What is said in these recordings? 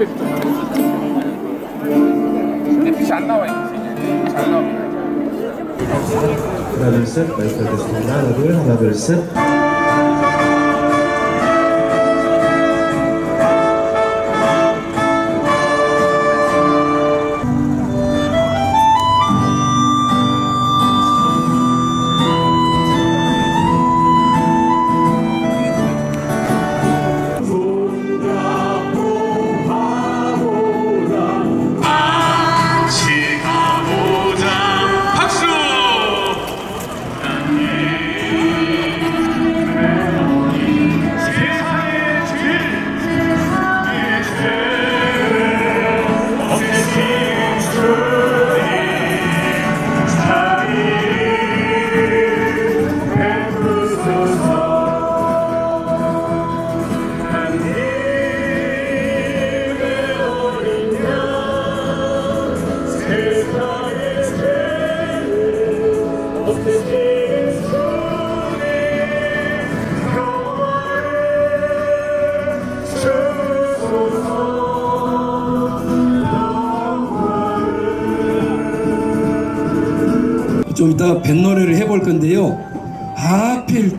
빛이 안 나와요. 잘 나옵니다. 하나 둘 셋 마이크 하겠습니다. 하나 둘 셋. 좀 이따가 뱃노래를 해볼 건데요. 하필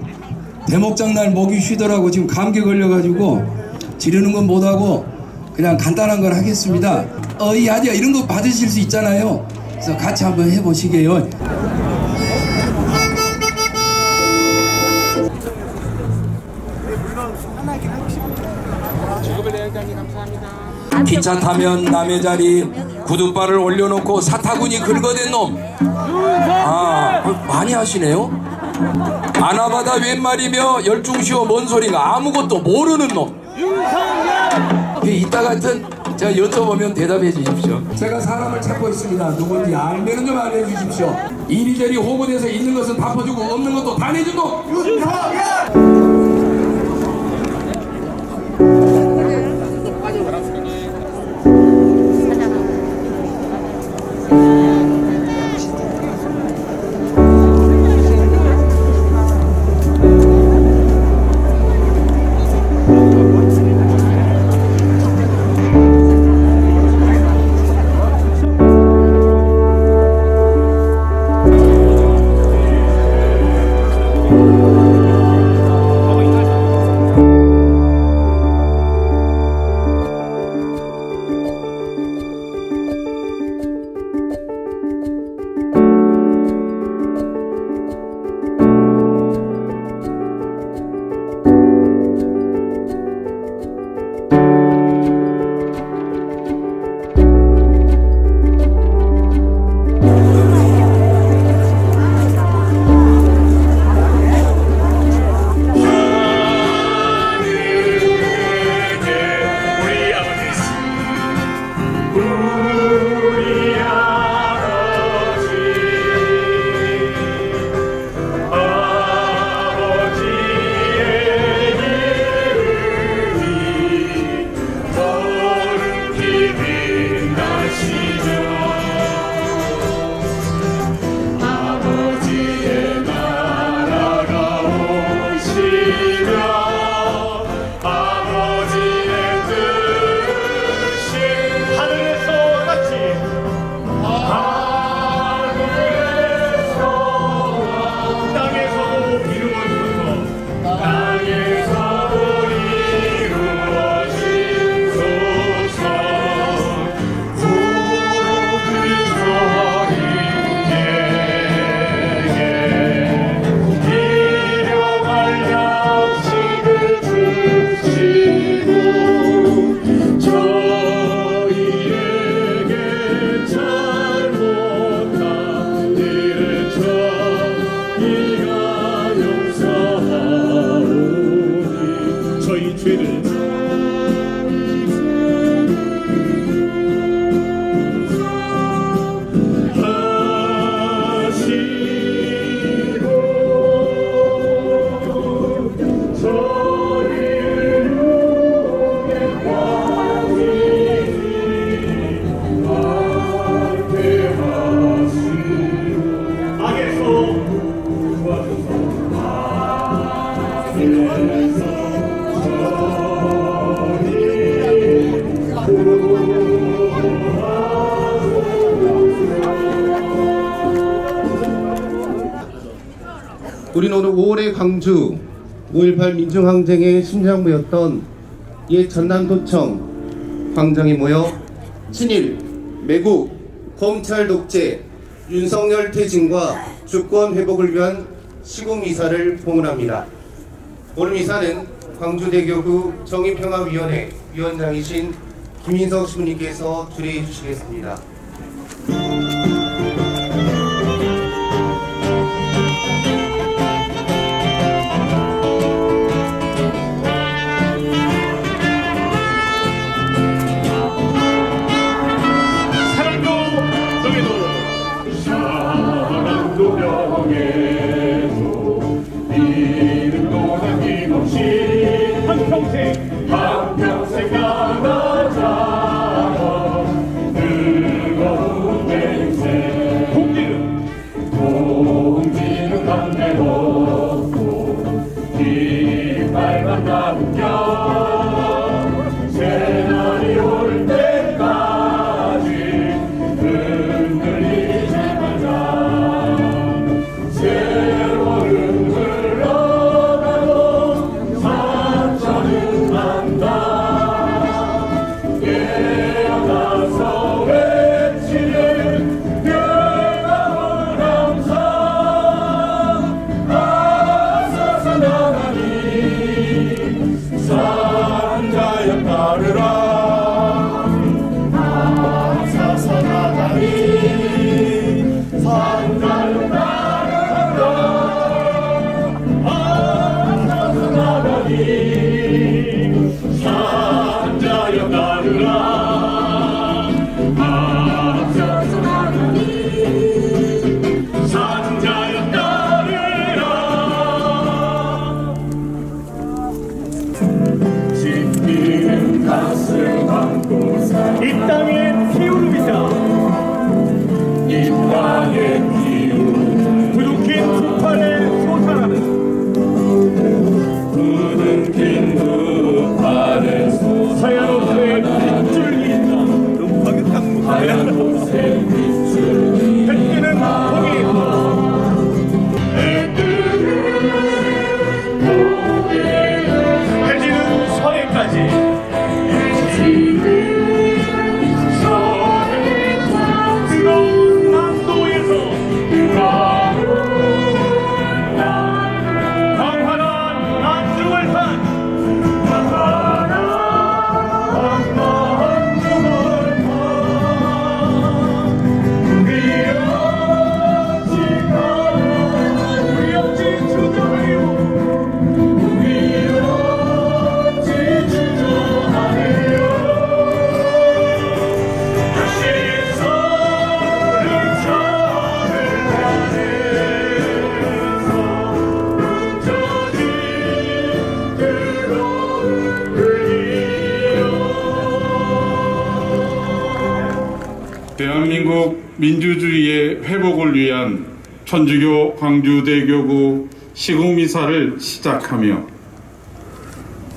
대목장날 목이 쉬더라고. 지금 감기 걸려가지고 지르는 건 못하고 그냥 간단한 걸 하겠습니다. 이 아디야 이런 거 받으실 수 있잖아요. 그래서 같이 한번 해보시게요. 기차 타면 남의 자리 구두발을 올려놓고 사타구니 긁어댄 놈. 많이 하시네요. 아나바다 웬말이며 열중시오 뭔 소리가 아무것도 모르는 놈. 이따 같은 제가 여쭤보면 대답해 주십시오. 제가 사람을 찾고 있습니다. 누군지 알면 좀 알려주십시오. 이리저리 호구돼서 있는 것은 다 퍼주고 없는 것도 다 내준 놈. 우리는 오늘 5월의 광주 5.18 민중항쟁의 심장부였던 옛 전남도청 광장에 모여 친일, 매국, 검찰 독재, 윤석열 퇴진과 주권 회복을 위한 시국미사를 봉헌합니다. 오늘 미사는 광주대교구 정의평화위원회 위원장이신 김인석 시부님께서 주례해 주시겠습니다. 한평생 나가자 뜨거운 냄새 공기는 담배 먹고 깃발만 남겨 새날이 올 때까지 흔들리지 말자 세월은 흘러가고 산천은 간다 깨어나서 외치는 뜨거운 감사 아사사 나가니 산자여 따르라 아사사 나가니 산자여 따르라 아사사 나가니 산자여 따르라 아사사 나가니 산자여 따르라 지키는 가슴 안고 살아 이 땅의 피우름이자 이 땅의 기운 부둥킨 두 팔에 솟아나는 부둥킨 두 팔에 하얀 옷에 빗줄이 있다. 음악의 하얀 땅 옷에 빗줄이 햇기는 공이 해지는 서해까지 뜨거운 남도에서 광활한 안중을 한 대한민국 민주주의의 회복을 위한 천주교 광주대교구 시국미사를 시작하며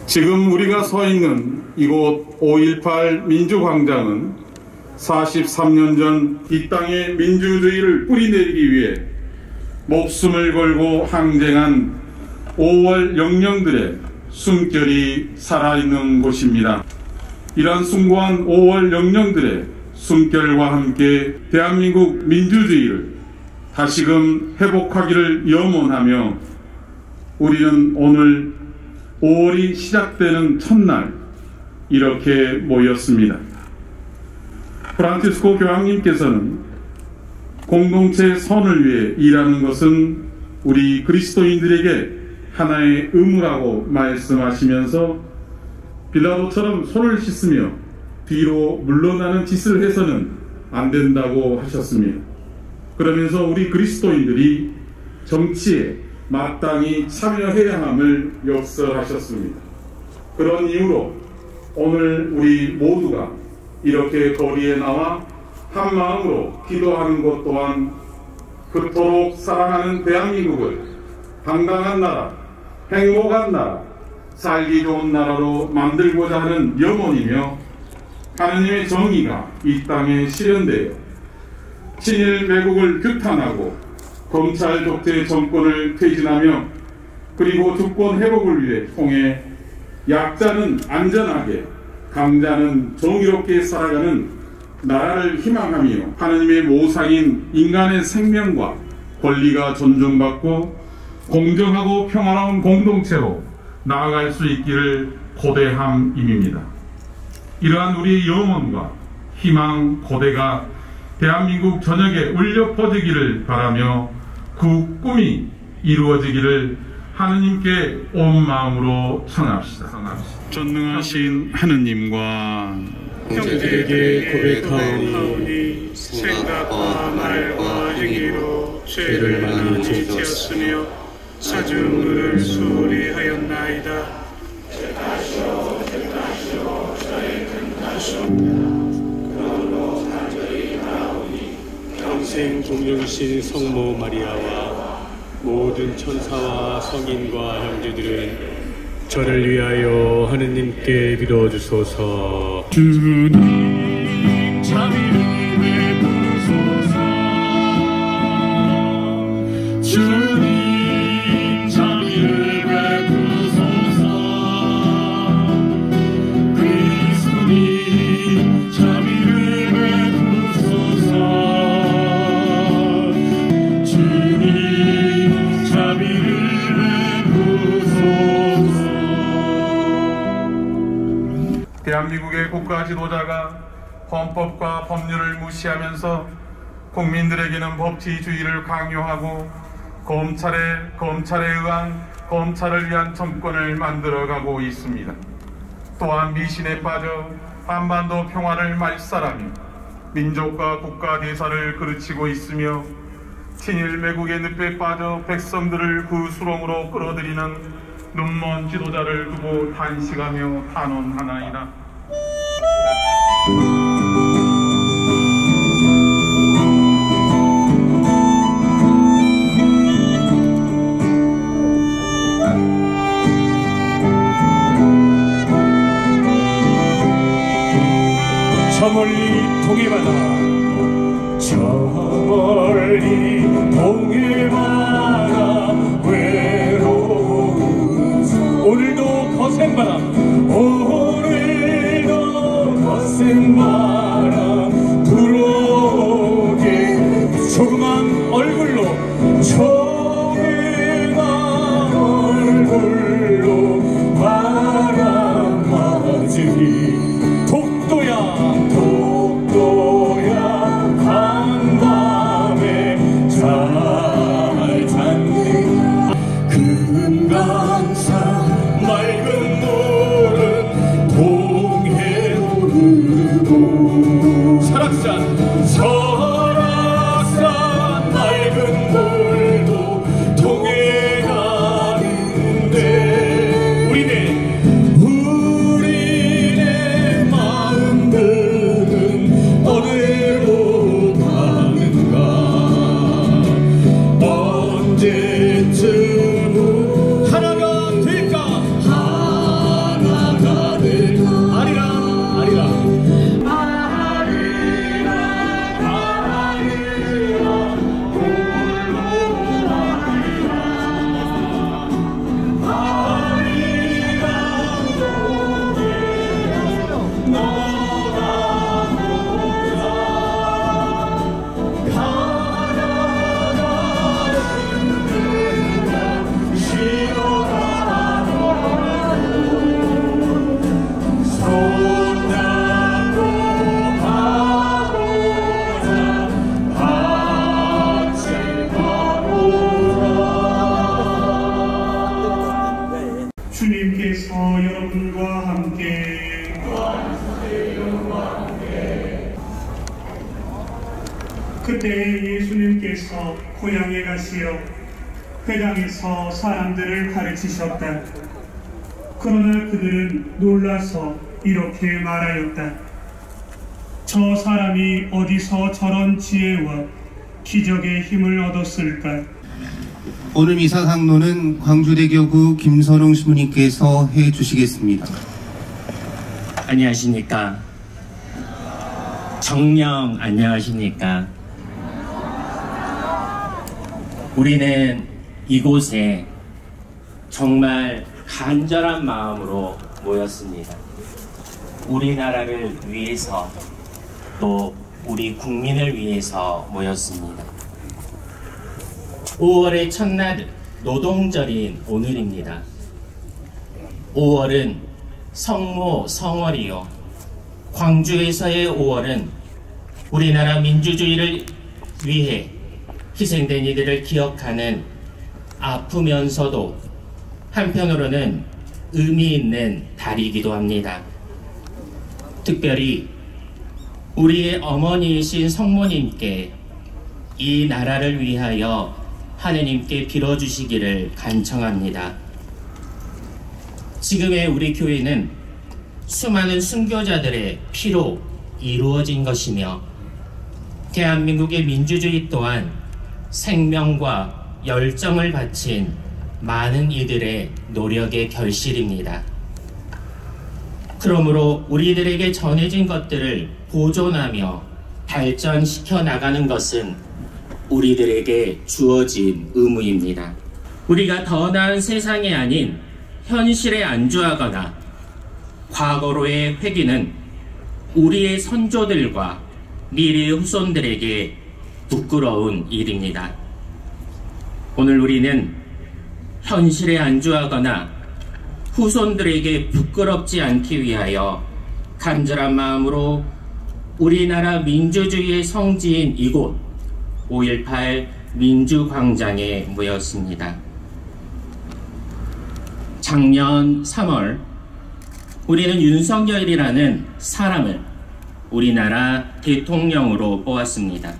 지금 우리가 서 있는 이곳 5.18 민주광장은 43년 전 이 땅의 민주주의를 뿌리내리기 위해 목숨을 걸고 항쟁한 5월 영령들의 숨결이 살아있는 곳입니다. 이러한 숭고한 5월 영령들의 숨결과 함께 대한민국 민주주의를 다시금 회복하기를 염원하며 우리는 오늘 5월이 시작되는 첫날 이렇게 모였습니다. 프란치스코 교황님께서는 공동체 선을 위해 일하는 것은 우리 그리스도인들에게 하나의 의무라고 말씀하시면서 빌라도처럼 손을 씻으며 뒤로 물러나는 짓을 해서는 안 된다고 하셨습니다. 그러면서 우리 그리스도인들이 정치에 마땅히 참여해야 함을 역설하셨습니다. 그런 이유로 오늘 우리 모두가 이렇게 거리에 나와 한 마음으로 기도하는 것 또한 그토록 사랑하는 대한민국을 당당한 나라, 행복한 나라, 살기 좋은 나라로 만들고자 하는 염원이며 하느님의 정의가 이 땅에 실현되어 친일 매국을 규탄하고 검찰 독재 정권을 퇴진하며 그리고 주권 회복을 위해 통해 약자는 안전하게 강자는 정의롭게 살아가는 나라를 희망하며 하느님의 모상인 인간의 생명과 권리가 존중받고 공정하고 평화로운 공동체로 나아갈 수 있기를 고대함입니다. 이러한 우리의 염원과 희망 고대가 대한민국 전역에 울려 퍼지기를 바라며 그 꿈이 이루어지기를 하느님께 온 마음으로 청합시다. 전능하신 하느님과 형제에게 고백하오니 생각과 말과 행위로 죄를 많이 지었으며 사중을 소홀히 하였나이다. 평생 동정신 성모 마리아와 모든 천사와 성인과 형제들은 저를 위하여 하느님께 빌어주소서. 주님 자비를 베푸소서. 주님 자비를 베푸소서. 그리스도님 자비를 베푸소서. 주님 자비를 베푸소서. 대한민국의 국가 지도자가 헌법과 법률을 무시하면서 국민들에게는 법치주의를 강요하고 검찰에 의한 검찰을 위한 정권을 만들어가고 있습니다. 또한 미신에 빠져 한반도 평화를 말살하며 민족과 국가 대사를 그르치고 있으며 친일 매국의 늪에 빠져 백성들을 그 수렁으로 끌어들이는 눈먼 지도자를 두고 탄식하며 탄원하나이다. 저 멀리 동해바다, 저 멀리 동해바다 외로운 오늘도 거센 바람, 오늘도 거센 바람 불어오게 조그만 얼굴로 조그만 얼굴로 바람 맞으니 독도야 간밤에 잘 잤네. 금강산 맑은 물은 동해로 흐르고 설악산 맑은 물도 동해 가는데 우리네 마음들은 어디로 가는가. 언제쯤 하나가 될까. 하나가 될까. 아리라 아리라 주님께서 여러분과 함께 그때 예수님께서 고향에 가시어 회당에서 사람들을 가르치셨다. 그러나 그들은 놀라서 이렇게 말하였다. 저 사람이 어디서 저런 지혜와 기적의 힘을 얻었을까? 오늘 미사 상노는 광주대교구 김선웅 신부님께서 해주시겠습니다. 안녕하십니까. 정령 안녕하십니까. 우리는 이곳에 정말 간절한 마음으로 모였습니다. 우리나라를 위해서 또 우리 국민을 위해서 모였습니다. 5월의 첫날 노동절인 오늘입니다. 5월은 성모 성월이요, 광주에서의 5월은 우리나라 민주주의를 위해 희생된 이들을 기억하는 아프면서도 한편으로는 의미 있는 달이기도 합니다. 특별히 우리의 어머니이신 성모님께 이 나라를 위하여 하느님께 빌어주시기를 간청합니다. 지금의 우리 교회는 수많은 순교자들의 피로 이루어진 것이며 대한민국의 민주주의 또한 생명과 열정을 바친 많은 이들의 노력의 결실입니다. 그러므로 우리들에게 전해진 것들을 보존하며 발전시켜 나가는 것은 우리들에게 주어진 의무입니다. 우리가 더 나은 세상이 아닌 현실에 안주하거나 과거로의 회귀는 우리의 선조들과 미래의 후손들에게 부끄러운 일입니다. 오늘 우리는 현실에 안주하거나 후손들에게 부끄럽지 않기 위하여 간절한 마음으로 우리나라 민주주의의 성지인 이곳 5.18 민주광장에 모였습니다. 작년 3월 우리는 윤석열이라는 사람을 우리나라 대통령으로 뽑았습니다.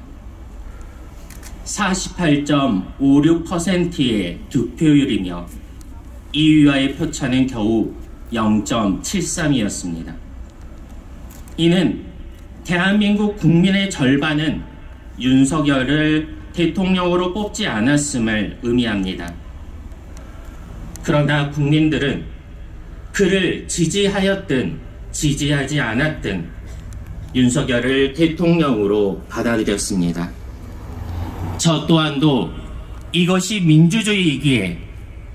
48.56%의 득표율이며 2위와의 표차는 겨우 0.73이었습니다. 이는 대한민국 국민의 절반은 윤석열을 대통령으로 뽑지 않았음을 의미합니다. 그러나 국민들은 그를 지지하였든 지지하지 않았든 윤석열을 대통령으로 받아들였습니다. 저 또한도 이것이 민주주의이기에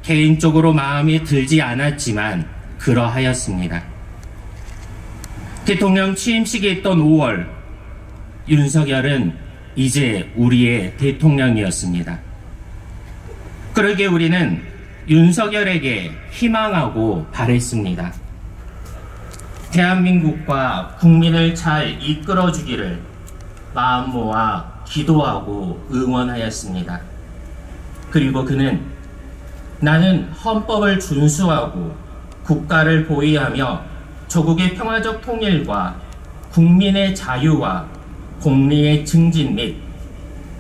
개인적으로 마음에 들지 않았지만 그러하였습니다. 대통령 취임식이 있던 5월, 윤석열은 이제 우리의 대통령이었습니다. 그러기에 우리는 윤석열에게 희망하고 바랬습니다. 대한민국과 국민을 잘 이끌어주기를 마음 모아 기도하고 응원하였습니다. 그리고 그는 나는 헌법을 준수하고 국가를 보위하며 조국의 평화적 통일과 국민의 자유와 공리의 증진 및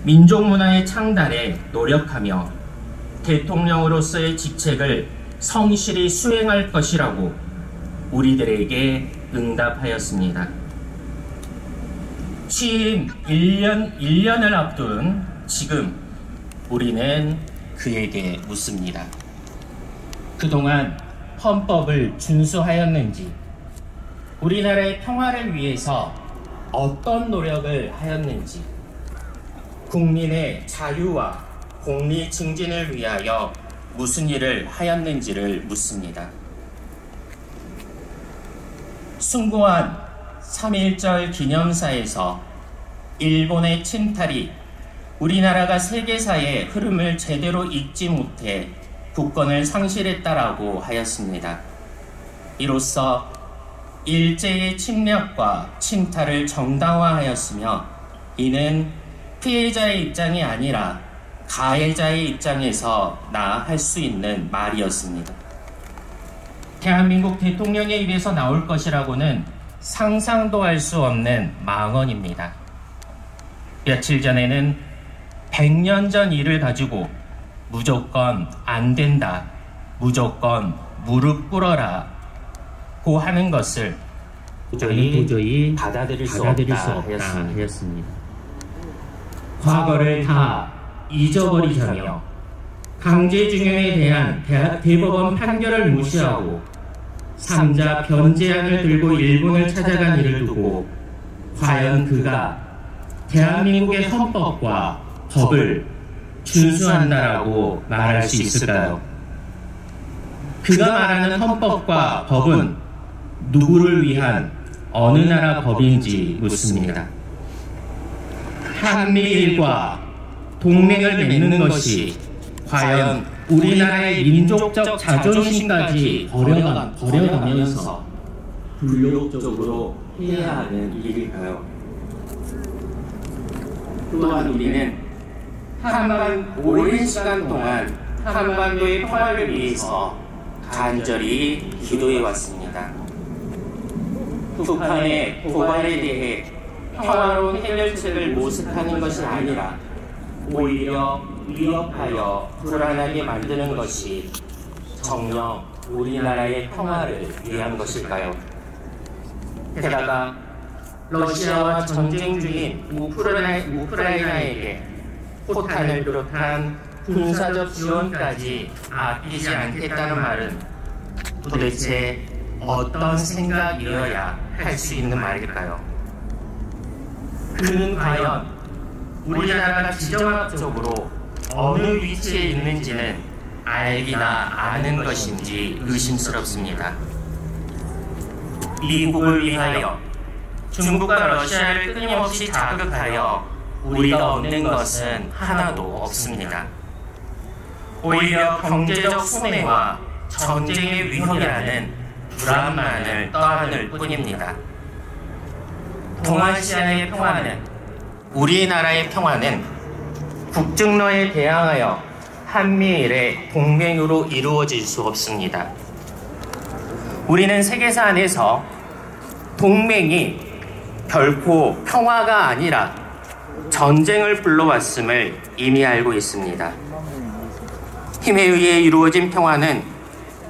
민족문화의 창달에 노력하며 대통령으로서의 직책을 성실히 수행할 것이라고 우리들에게 응답하였습니다. 취임 1년을 앞둔 지금 우리는 그에게 묻습니다. 그동안 헌법을 준수하였는지, 우리나라의 평화를 위해서 어떤 노력을 하였는지, 국민의 자유와 공리 증진을 위하여 무슨 일을 하였는지를 묻습니다. 숭고한 3.1절 기념사에서 일본의 침탈이 우리나라가 세계사의 흐름을 제대로 읽지 못해 국권을 상실했다라고 하였습니다. 이로써 일제의 침략과 침탈을 정당화하였으며 이는 피해자의 입장이 아니라 가해자의 입장에서 나 할 수 있는 말이었습니다. 대한민국 대통령의 입에서 나올 것이라고는 상상도 할 수 없는 망언입니다. 며칠 전에는 100년 전 일을 가지고 무조건 안 된다, 무조건 무릎 꿇어라 고 하는 것을 도저히 받아들일 수 없다 하였습니다. 과거를 다 잊어버리자며 강제징용에 대한 대법원 판결을 무시하고 3자 변제안을 들고 일본을 찾아간 이를 두고 과연 그가 대한민국의 헌법과 법을 준수한다라고 말할 수 있을까요? 그가 말하는 헌법과 법은 누구를 위한 어느 나라 법인지 묻습니다. 한미일과 동맹을 맺는 것이 과연 우리나라의 민족적 자존심까지 버려가면서 불욕적으로 해야 하는 일일까요? 또한 우리는 오랜 시간 동안 한반도의 평화를 위해서 간절히 기도해 왔습니다. 북한의 도발에 대해 평화로운 해결책을 모색하는 것이 아니라 오히려 위협하여 불안하게 만드는 것이 정녕 우리나라의 평화를 위한 것일까요? 게다가 러시아와 전쟁 중인 우크라이나에게 포탄을 비롯한 군사적 지원까지 아끼지 않겠다는 말은 도대체 어떤 생각이어야 할 수 있는 말일까요? 그는 과연 우리나라가 지정학적으로 어느 위치에 있는지는 알기나 아는 것인지 의심스럽습니다. 미국을 위하여 중국과 러시아를 끊임없이 자극하여 우리가 얻는 것은 하나도 없습니다. 오히려 경제적 손해와 전쟁의 위협이라는 불안만을 떠안을 뿐입니다. 동아시아의 평화는, 우리나라의 평화는 국증러에 대항하여 한미일의 동맹으로 이루어질 수 없습니다. 우리는 세계사 안에서 동맹이 결코 평화가 아니라 전쟁을 불러왔음을 이미 알고 있습니다. 힘에 의해 이루어진 평화는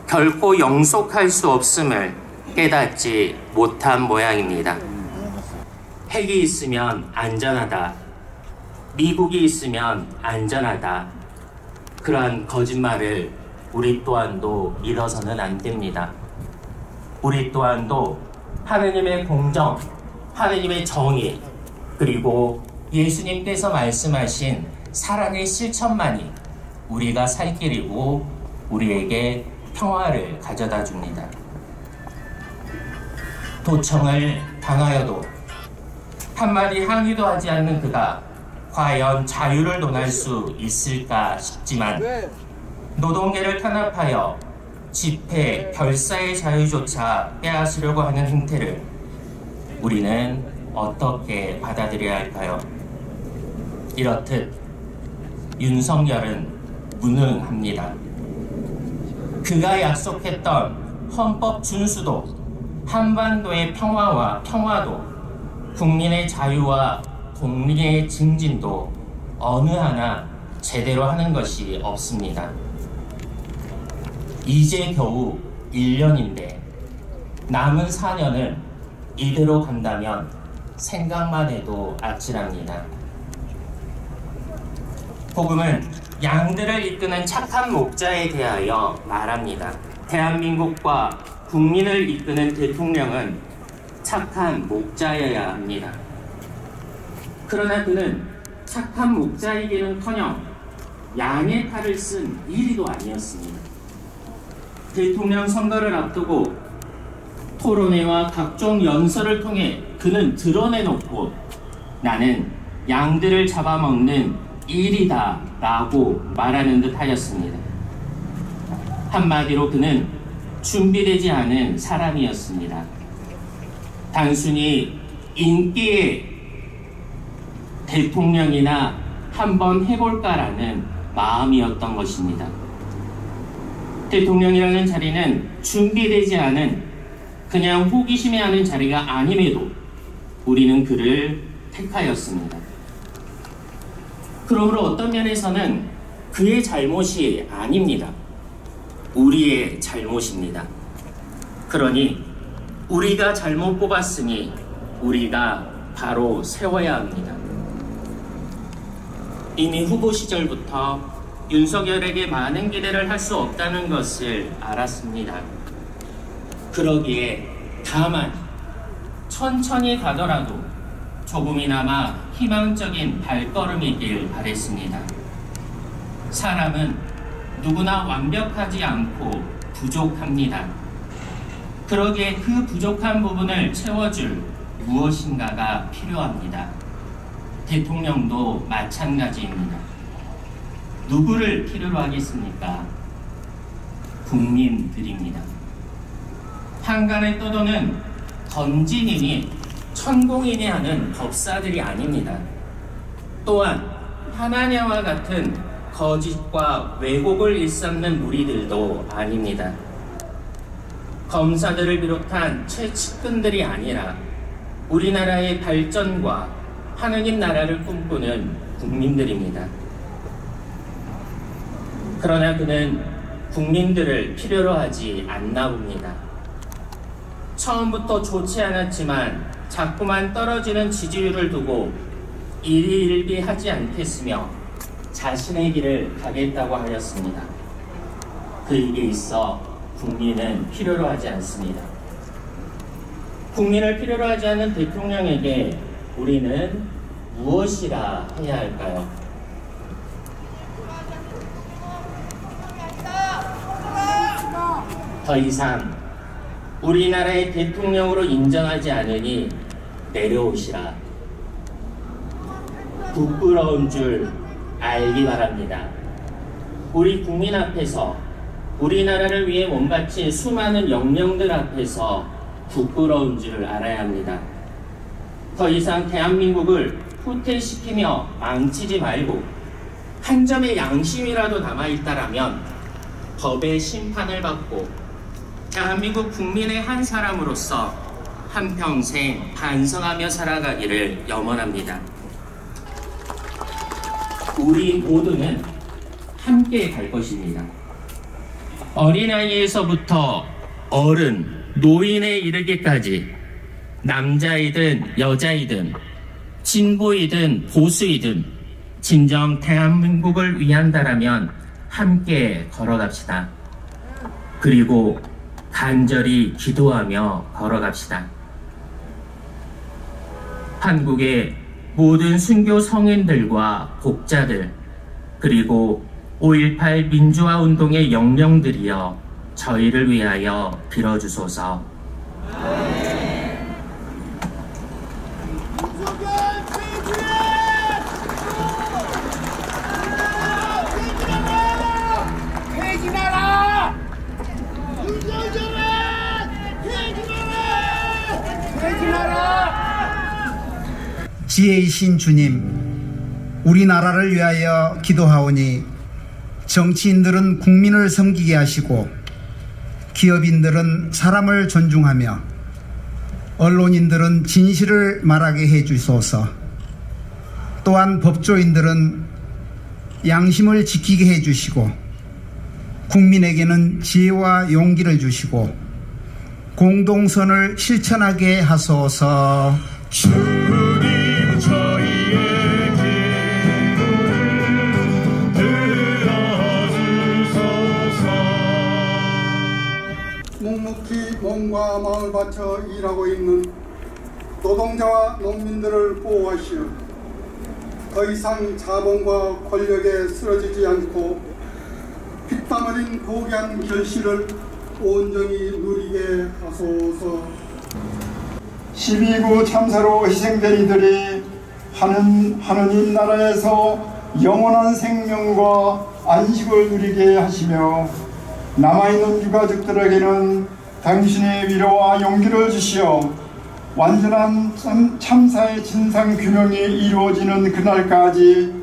결코 영속할 수 없음을 깨닫지 못한 모양입니다. 핵이 있으면 안전하다. 미국이 있으면 안전하다. 그러한 거짓말을 우리 또한도 믿어서는 안 됩니다. 우리 또한도 하느님의 공정, 하느님의 정의, 그리고 예수님께서 말씀하신 사랑의 실천만이 우리가 살 길이고 우리에게 평화를 가져다 줍니다. 도청을 당하여도 한마디 항의도 하지 않는 그가 과연 자유를 논할 수 있을까 싶지만, 노동계를 탄압하여 집회, 결사의 자유조차 빼앗으려고 하는 행태를 우리는 어떻게 받아들여야 할까요? 이렇듯 윤석열은 무능합니다. 그가 약속했던 헌법 준수도, 한반도의 평화와 평화도, 국민의 자유와 독립의 증진도 어느 하나 제대로 하는 것이 없습니다. 이제 겨우 1년인데 남은 4년을 이대로 간다면 생각만 해도 아찔합니다. 복음은 양들을 이끄는 착한 목자에 대하여 말합니다. 대한민국과 국민을 이끄는 대통령은 착한 목자여야 합니다. 그러나 그는 착한 목자이기는커녕 양의 탈을 쓴 일이도 아니었습니다. 대통령 선거를 앞두고 토론회와 각종 연설을 통해 그는 드러내놓고 나는 양들을 잡아먹는 일이다 라고 말하는 듯 하였습니다. 한마디로 그는 준비되지 않은 사람이었습니다. 단순히 인기의 대통령이나 한번 해볼까라는 마음이었던 것입니다. 대통령이라는 자리는 준비되지 않은 그냥 호기심에 하는 자리가 아님에도 우리는 그를 택하였습니다. 그러므로 어떤 면에서는 그의 잘못이 아닙니다. 우리의 잘못입니다. 그러니 우리가 잘못 뽑았으니 우리가 바로 세워야 합니다. 이미 후보 시절부터 윤석열에게 많은 기대를 할 수 없다는 것을 알았습니다. 그러기에 다만 천천히 가더라도 조금이나마 희망적인 발걸음이길 바랬습니다. 사람은 누구나 완벽하지 않고 부족합니다. 그러기에 그 부족한 부분을 채워줄 무엇인가가 필요합니다. 대통령도 마찬가지입니다. 누구를 필요로 하겠습니까? 국민들입니다. 한간에 떠도는 건진이니 천공인이 하는 법사들이 아닙니다. 또한 하나냐와 같은 거짓과 왜곡을 일삼는 무리들도 아닙니다. 검사들을 비롯한 최측근들이 아니라 우리나라의 발전과 하느님 나라를 꿈꾸는 국민들입니다. 그러나 그는 국민들을 필요로 하지 않나 봅니다. 처음부터 좋지 않았지만 자꾸만 떨어지는 지지율을 두고 일희일비하지 않겠으며 자신의 길을 가겠다고 하였습니다. 그에게 있어 국민은 필요로 하지 않습니다. 국민을 필요로 하지 않는 대통령에게 우리는 무엇이라 해야 할까요? 더 이상 우리나라의 대통령으로 인정하지 않으니 내려오시라. 부끄러운 줄 알기 바랍니다. 우리 국민 앞에서, 우리나라를 위해 몸바친 수많은 영령들 앞에서 부끄러운 줄 알아야 합니다. 더 이상 대한민국을 후퇴시키며 망치지 말고 한 점의 양심이라도 남아있다라면 법의 심판을 받고 대한민국 국민의 한 사람으로서 한평생 반성하며 살아가기를 염원합니다. 우리 모두는 함께 갈 것입니다. 어린아이에서부터 어른, 노인에 이르기까지 남자이든 여자이든 진보이든 보수이든 진정 대한민국을 위한다라면 함께 걸어갑시다. 그리고 간절히 기도하며 걸어갑시다. 한국의 모든 순교 성인들과 복자들, 그리고 5.18 민주화 운동의 영령들이여 저희를 위하여 빌어주소서. 지혜이신 주님, 우리나라를 위하여 기도하오니 정치인들은 국민을 섬기게 하시고 기업인들은 사람을 존중하며 언론인들은 진실을 말하게 해주소서. 또한 법조인들은 양심을 지키게 해주시고 국민에게는 지혜와 용기를 주시고 공동선을 실천하게 하소서. 주님 저희의 기도를 들어주소서. 묵묵히 몸과 마음을 바쳐 일하고 있는 노동자와 농민들을 보호하시어 더 이상 자본과 권력에 쓰러지지 않고 피땀 흘린 고귀한 결실을 온전히 누리게 하소서. 12구 참사로 희생된 이들이 하느님 나라에서 영원한 생명과 안식을 누리게 하시며 남아있는 유가족들에게는 당신의 위로와 용기를 주시어 완전한 참사의 진상규명이 이루어지는 그날까지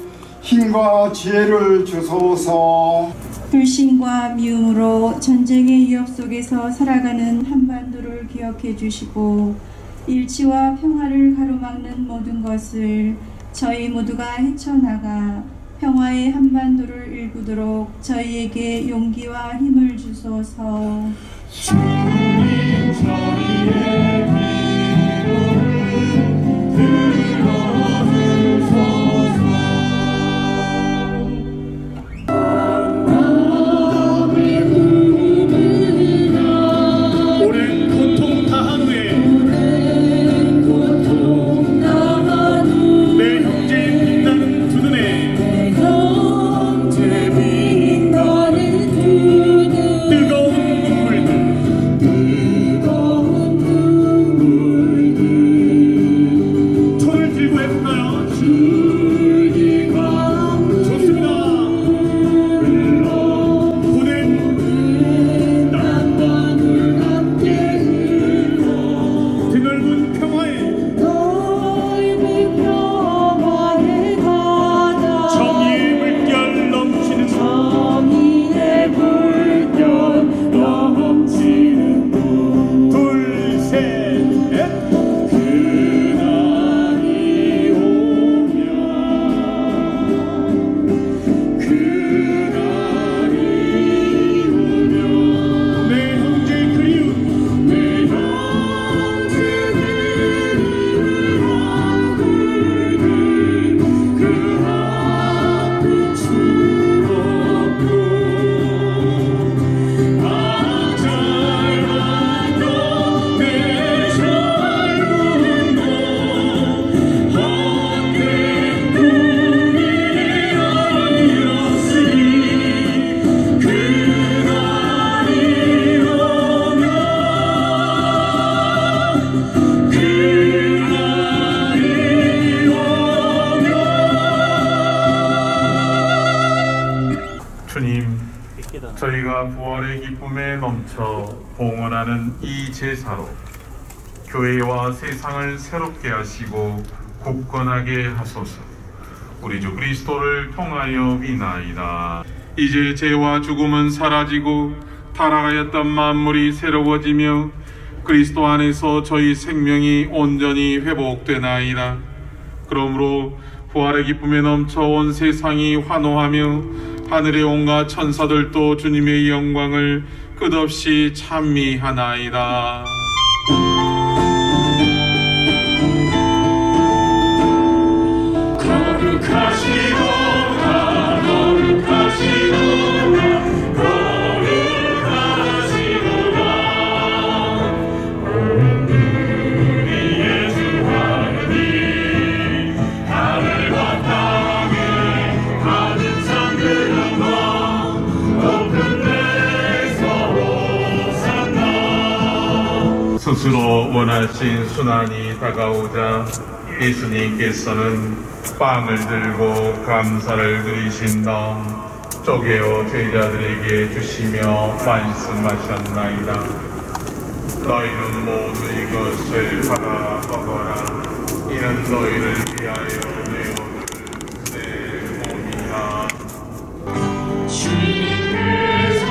힘과 지혜를 주소서. 불신과 미움으로 전쟁의 위협 속에서 살아가는 한반도를 기억해 주시고 일치와 평화를 가로막는 모든 것을 저희 모두가 헤쳐나가 평화의 한반도를 일구도록 저희에게 용기와 힘을 주소서. 주님 저희의 기도를 들어주소서. 오랜 고통 다한 후에 내 형제의 빛나는 두 눈에 우리가 부활의 기쁨에 넘쳐 봉헌하는 이 제사로 교회와 세상을 새롭게 하시고 굳건하게 하소서. 우리 주 그리스도를 통하여 비나이다. 이제 죄와 죽음은 사라지고 타락하였던 만물이 새로워지며 그리스도 안에서 저희 생명이 온전히 회복되나이다. 그러므로 부활의 기쁨에 넘쳐 온 세상이 환호하며 하늘의 온갖 천사들도 주님의 영광을 끝없이 찬미하나이다. 거룩하시도다 거룩하시도다 거룩하시도다 우리의 주 하느님 하늘과 땅에 가득 찬 그 영광 높은 데서 호산나. 스스로 원하신 순환이 다가오자 예수님께서는 빵을 들고 감사를 드리신 다음 쪼개어 제자들에게 주시며 말씀하셨나이다. 너희는 모두 이것을 받아 먹어라. 이는 너희를 위하여 내어줄 내 몸이라. 주님께서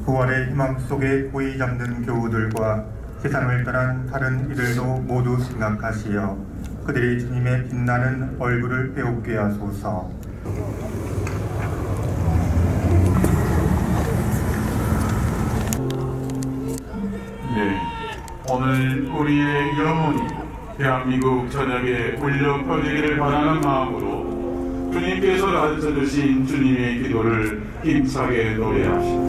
부활의 희망 속에 고이 잠든 교우들과 세상을 떠난 다른 이들도 모두 생각하시어 그들이 주님의 빛나는 얼굴을 배웁게 하소서. 네, 오늘 우리의 영혼이 대한민국 전역에 울려 퍼지기를 바라는 마음으로 주님께서 가르쳐주신 주님의 기도를 힘차게 노래하시오.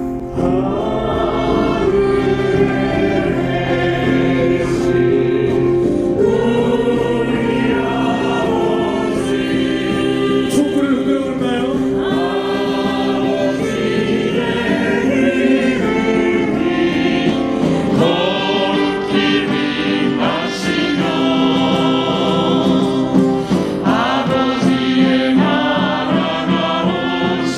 촛불을 흔들어볼까요? 아버지의 나라가 오시며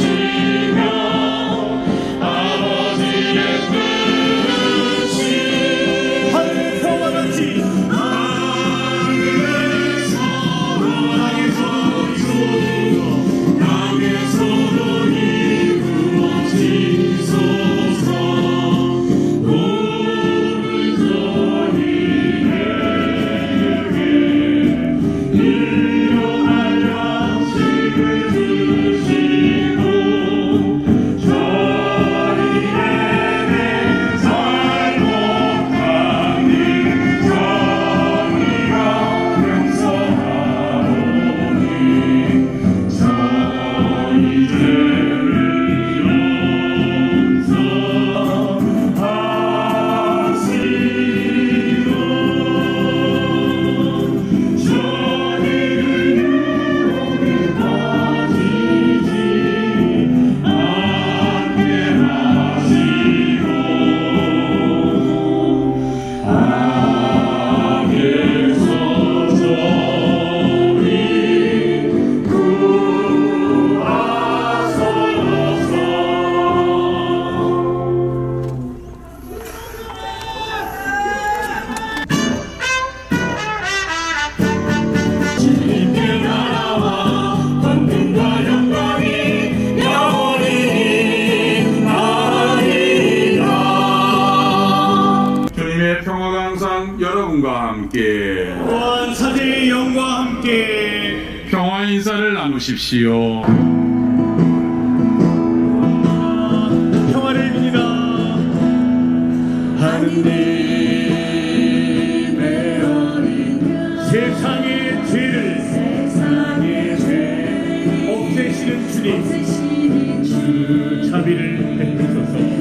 여러분과 함께 또한 사제의 영과 함께 평화 인사를 나누십시오. 평화를 빕니다. 하느님의 어린 양 세상의 죄를 없애시는 주님 주 자비를 베푸소서.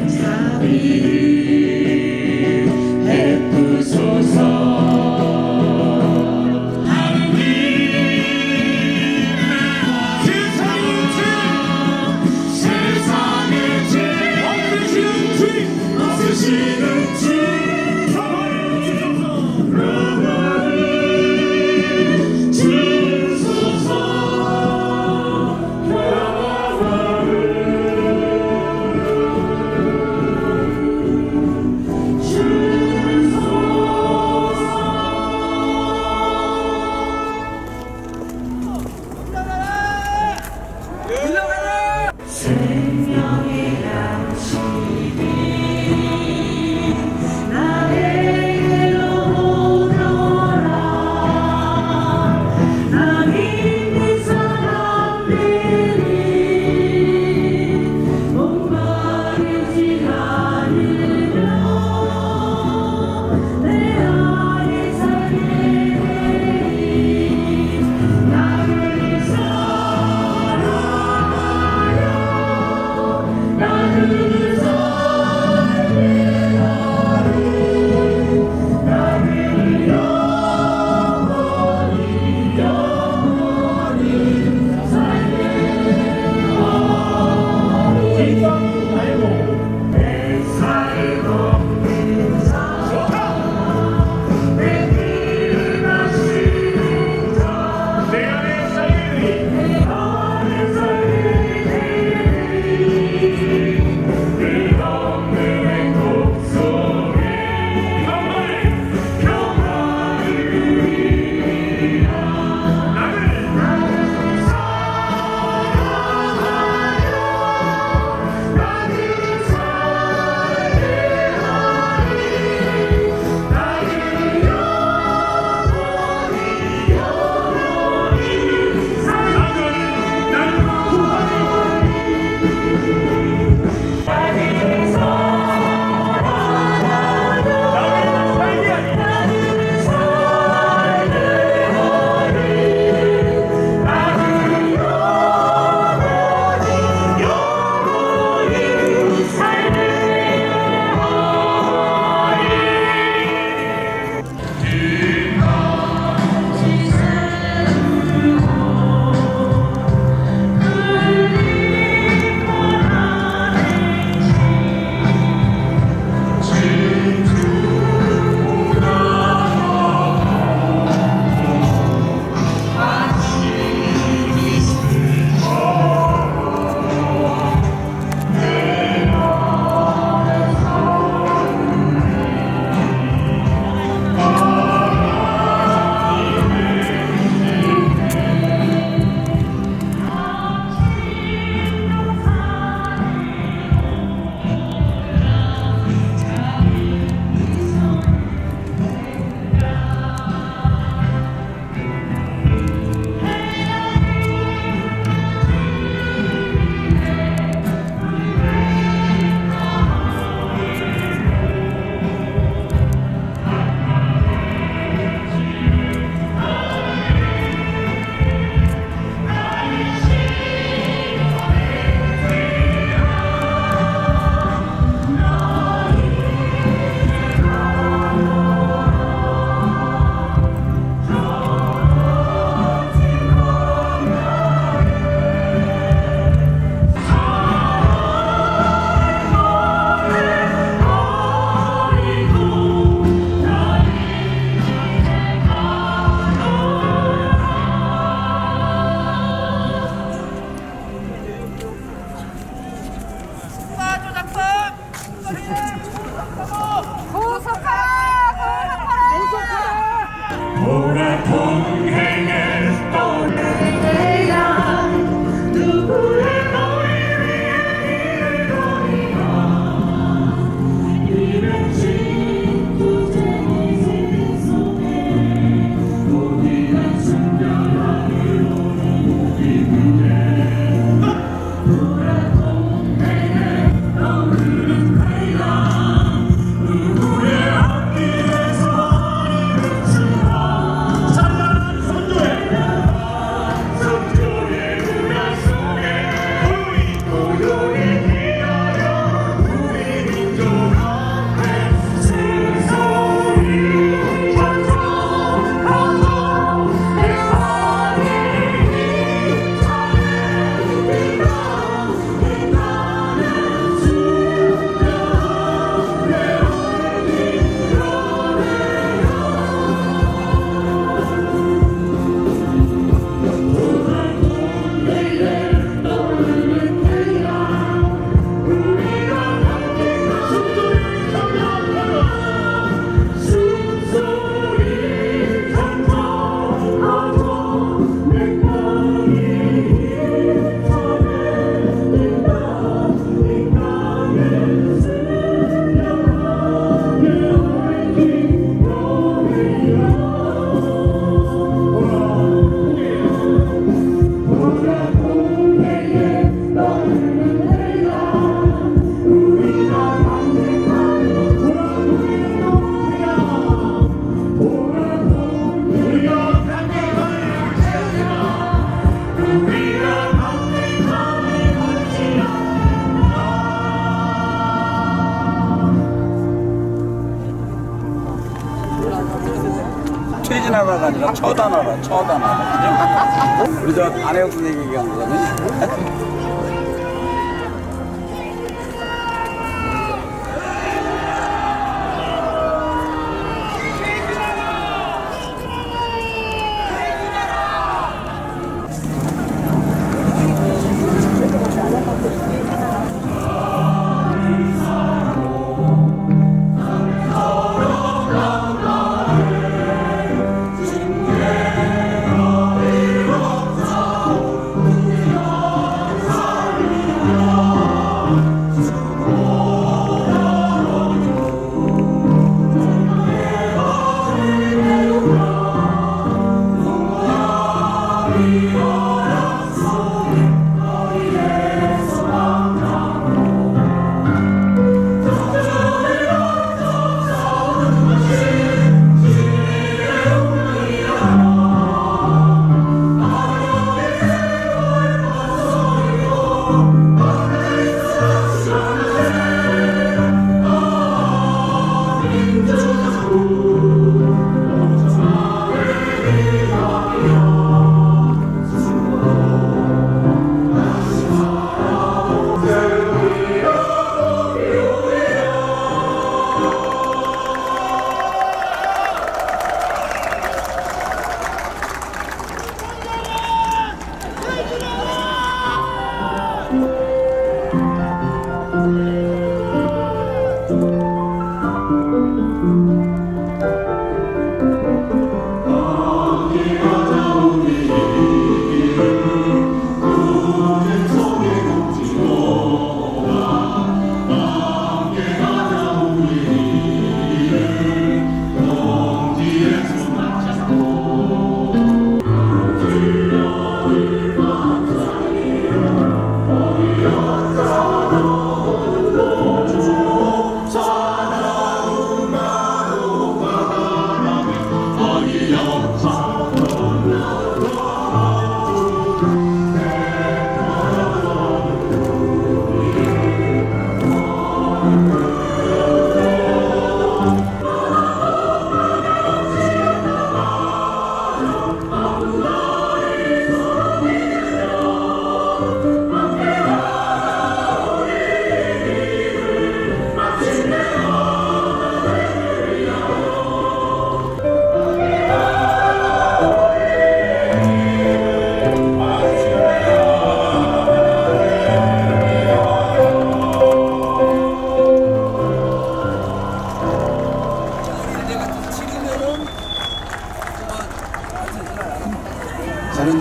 퇴진하라가 아니라 처단하라, 처단하라. 우리 저 안혜영 선생님이 얘기한 거거든요.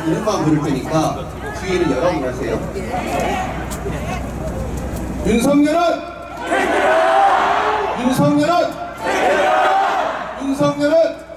이름만 부를 테니까 주의를 여러분 하세요. 윤석열은! 윤석열은! 윤석열은!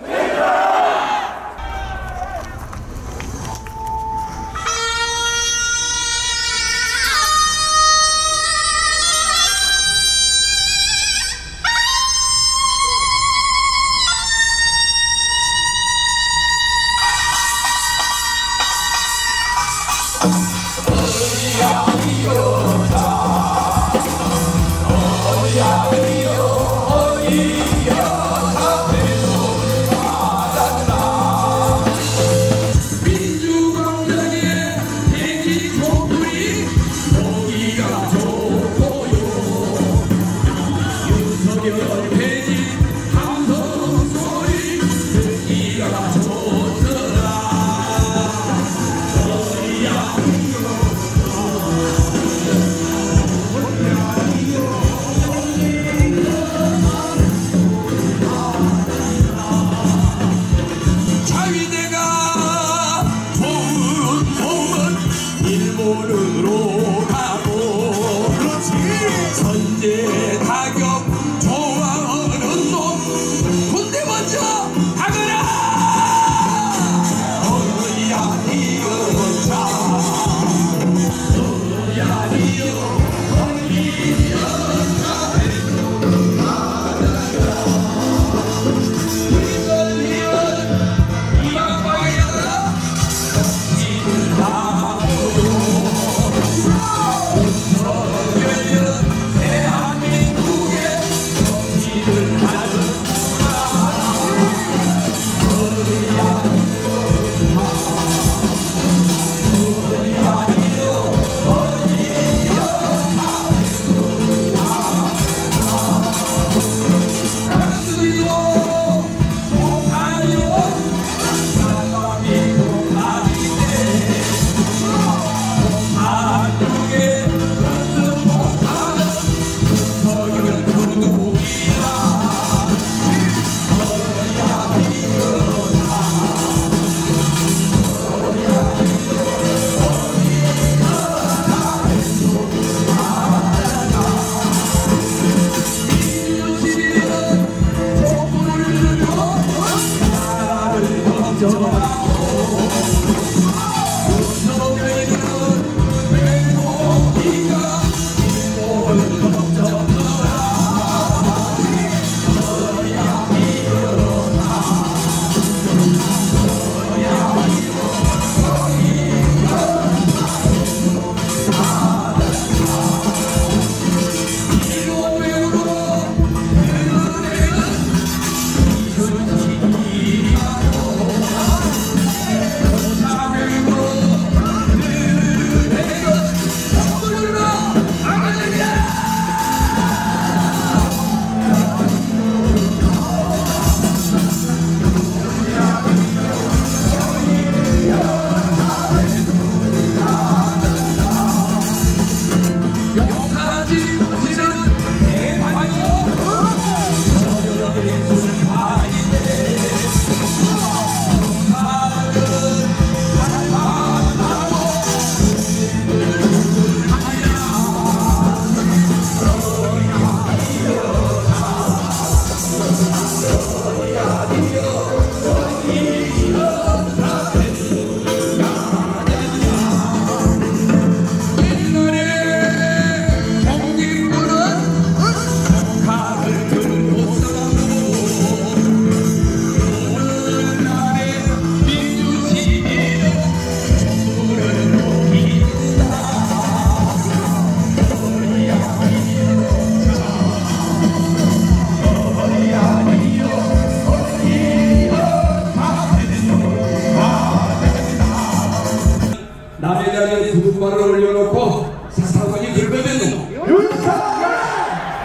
구두발을 올려놓고 사사관이 긁어대는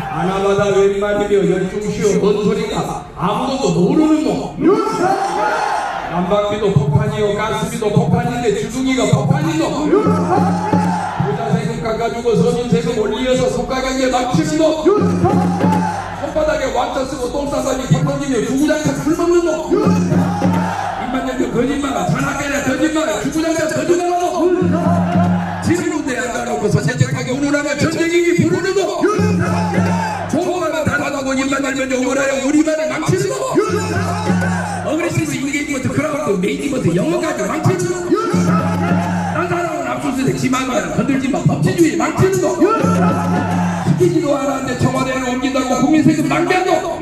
하나마다 웬말이며 열중시오 뭔 소리가 아무도 모르는 놈. 난방비도 폭탄이요 가스비도 폭탄인데 주둥이가 폭탄인 놈. 부자 세금 깎아주고 서민 세금 올려서 속가격에 맞추는 놈. 손바닥에 왕자 쓰고 똥 싸다니 팍팍이며 주구장창 술 먹는 놈. 입만 열면 거짓말, 전화계에 거짓말, 주구장창 먼저 오라요. 우리만을 망치는 거. 어그레시브 인게이지먼트 크라우드 메이지먼트 영어까지 망치는 거. 딴 사람은 압수수색 지만만 건들지 마. 법치주의 망치는 거. 시키지도 않았는데 청와대를 옮긴다고 국민 세금 낭비한 거.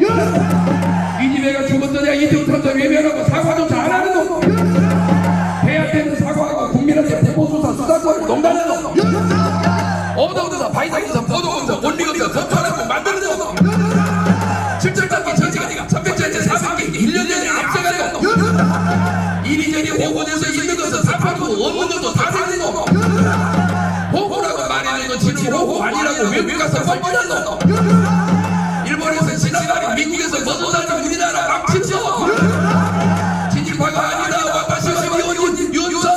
이 집애가 죽었더냐 이태원 참사 외면하고 사과조차 안 하는 거. 대한테는 사과하고 국민한테 대보수사 수사권 농단하는 거. 어부동사 바이상에서 보도검사 원리검사 검토하라고 만드는 거. 실질적인 정치가 300전에 400개 1년 전에 앞서가는 거. 이리저리 보고돼서 있는 것은 다 팔고 없는 것도 다 사는 거. 보고라고 말하는 건 진짜 보고 아니라고 외국 가서 뻔뻔한 거. 일본에서 지나가니 미국에서 뭐든 사는 우리나라 망치죠. 진실파가 아니다. 와타시와 윤석열사.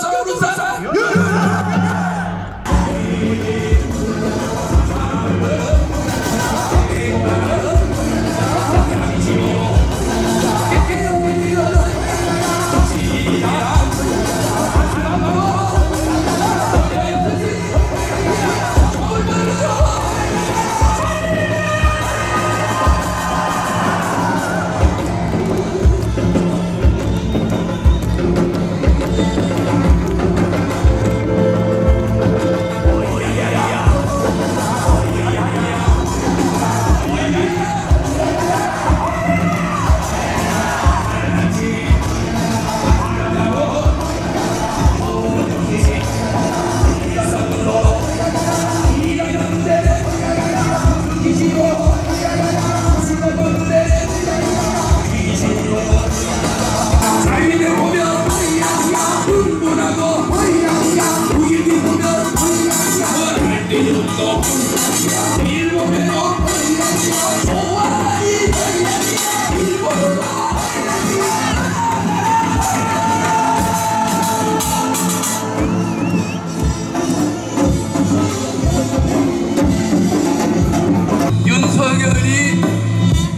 윤석열이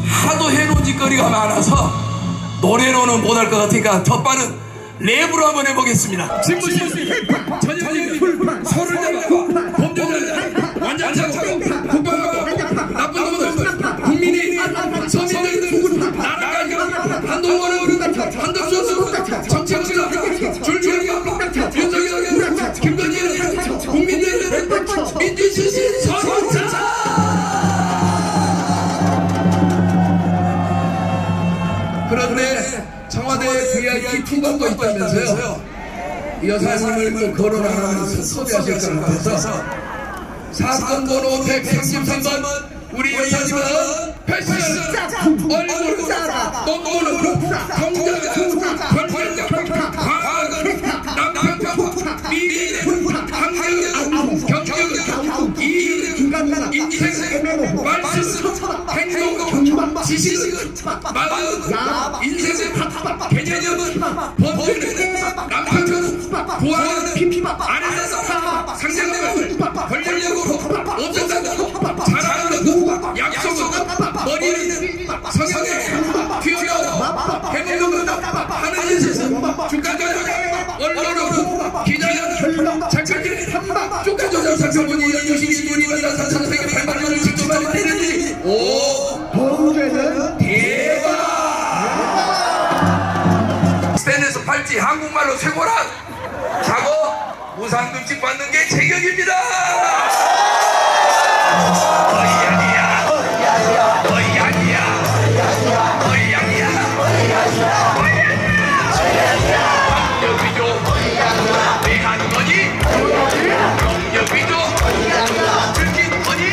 하도 해놓은 짓거리가 많아서 노래로는 못할 것 같으니까 더 빠른 랩으로 한번 해보겠습니다. 전형적인 서를 잡고 범죄자들 완전차고 국방하고 나쁜 놈들 국민이 서민들 나라가 한동훈은 한덕수는 정책수가 줄줄이가 윤석열 김건희는 국민들은 민주주의 선언자. 그런데 청와대 VIP 투공도 있다면서요. 이 여사님을 또 거론하면서 섭외하실 것 같아서 사건 번호 133번 우리 여사님은 패션, 얼굴, 똥꼬는, 경제가, 관계가, 과학은, 남편과 미래는, 환경은, 경제는, 이익은, 인생, 말씀, 행동, 지식은, 마음, 인생의 개념은, 범죄는, 남편은, 부하는, 아내에서 상생됨을 권력력으로 없앤다고 자랑하는 약속은 머리는 성형에 튀어나와 해먹는 하는 짓에서 주가조작 언론으로 기자는 작가들이 주가조작 상사분이 열심히 돈이 받아 상상세계 8만 원을 직접 말했는지 오 범죄는 대박. 스탠에서 팔찌 한국말로 최고라 자고 무상급식 받는 게 제격입니다. 여기도 들킨 거니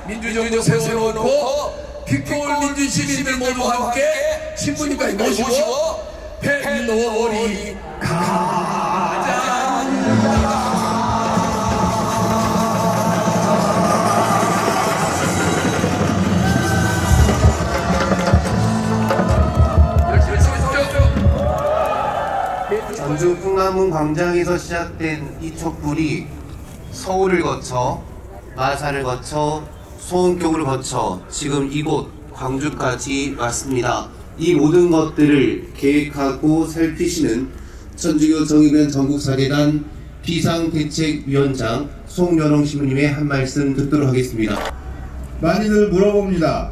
민주정부 세워놓고 빛겨올 민주시민들 모두 함께 신부님까지 모시고 뱃놀이 가자. 전주 풍암문 광장에서 시작된 이 촛불이 서울을 거쳐 마산을 거쳐 소원경을 거쳐 지금 이곳 광주까지 왔습니다. 이 모든 것들을 계획하고 살피시는 천주교 정의변 전국사대단 비상대책위원장 송연홍 신부님의 한 말씀 듣도록 하겠습니다. 많이들 물어봅니다.